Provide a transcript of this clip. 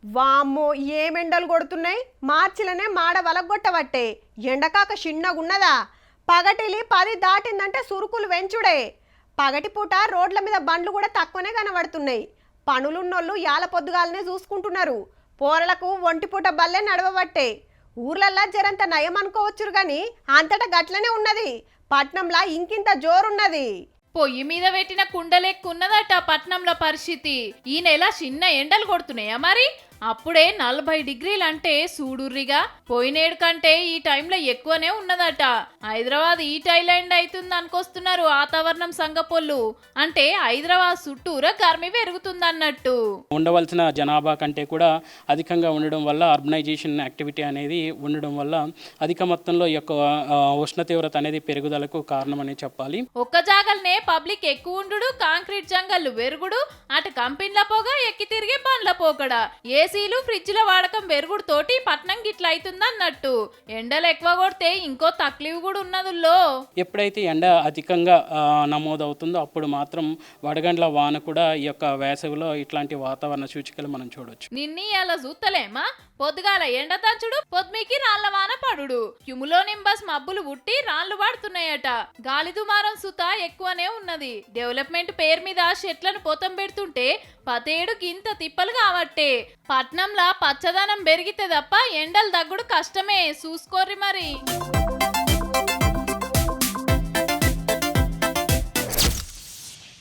వామ్మో ఏమెండలు కొడుతున్నాయి. మార్చిలోనే మాడ వలగొట్టవట్టే. ఎండకాక చిన్నగున్నదా. పగటిలి 10 దాటిందంటే సురుకులు వెంచుడే. పగటిపూట రోడ్ల మీద బండ్లు కూడా తక్కువనే కనబడుతున్నాయి. పనులున్నోళ్ళు యాల పొద్దుగాలనే చూసుకుంటున్నారు. పోరలకు ఒంటిపూట బల్లే నడవబట్టే. ఊర్లల్లా జరంత నయం అనుకోవచ్చురు గాని అంతటా గట్లనే ఉన్నది. పట్నంలా ఇంకింత జోరున్నది. పొయ్యి మీద పెట్టిన కుండలెక్కున్నదట పట్నంలో పరిస్థితి. ఈ నెల చిన్న ఎండలు కొడుతున్నాయా మరి? అప్పుడే 40 డిగ్రీలు అంటే సూడుర్రిగా. పోయినేడు కంటే ఈ టైంలో ఎక్కువనే ఉన్నదట. హైదరాబాద్ ఈ టైలాండ్ అవుతుంది అనుకొస్తున్నారు వాతావరణం సంగపోళ్ళు. అంటే హైదరాబాద్ చుట్టూరా గర్మి పెరుగుతుందన్నట్టు. ఉండవలసిన జనాభా కంటే కూడా అధికంగా ఉండడం వల్ల అర్బనైజేషన్ యాక్టివిటీ అనేది ఉండడం వల్ల అధిక మొత్తంలో ఈ యొక్క ఉష్ణ తీవ్రత అనేది పెరుగుదలకు కారణమని చెప్పాలి. ఒక్క జాగల్నే పబ్లిక్ ఎక్కువ ఉండు, కాంక్రీట్ జంగళ్ళు పెరుగుడు, అటు కంపెనీల పోగా ఎక్కి తిరిగే బండ్ల పోకడా, ఏసీలు ఫ్రిడ్జ్ల వాడకం పెరుగుడుతోటి పట్నం గిట్ల అవుతుందన్నట్టు. ఎండలు ఎక్కువ కొడితే ఇంకో తక్లీఫ్ కూడా ఉన్నదుల్లో. ఎప్పుడైతే ఎండ అధికంగా నమోదవుతుందో అప్పుడు మాత్రం వడగండ్ల వాన కూడా ఈ యొక్క వేసవిలో ఇట్లాంటి వాతావరణ సూచికలు మనం చూడొచ్చు. నిన్ని అలా చూస్తలేమా? పొద్దుగాల ఎండ దంచుడు, పొద్దుమికి రాళ్ల వాన పడుడు. క్యుములోనింబస్ మబ్బులు పుట్టి రాళ్లు పడుతున్నాయట. గాలి దుమారం సుత ఎక్కువనే ఉన్నది. డెవలప్మెంట్ పేరు మీద చెట్లను పొతం పెడుతుంటే పతేడు గింత తిప్పలు కావట్టే. పట్నంలా పచ్చదనం పెరిగితే తప్ప ఎండలు దగ్గుడు కష్టమే. చూసుకోర్రి మరి.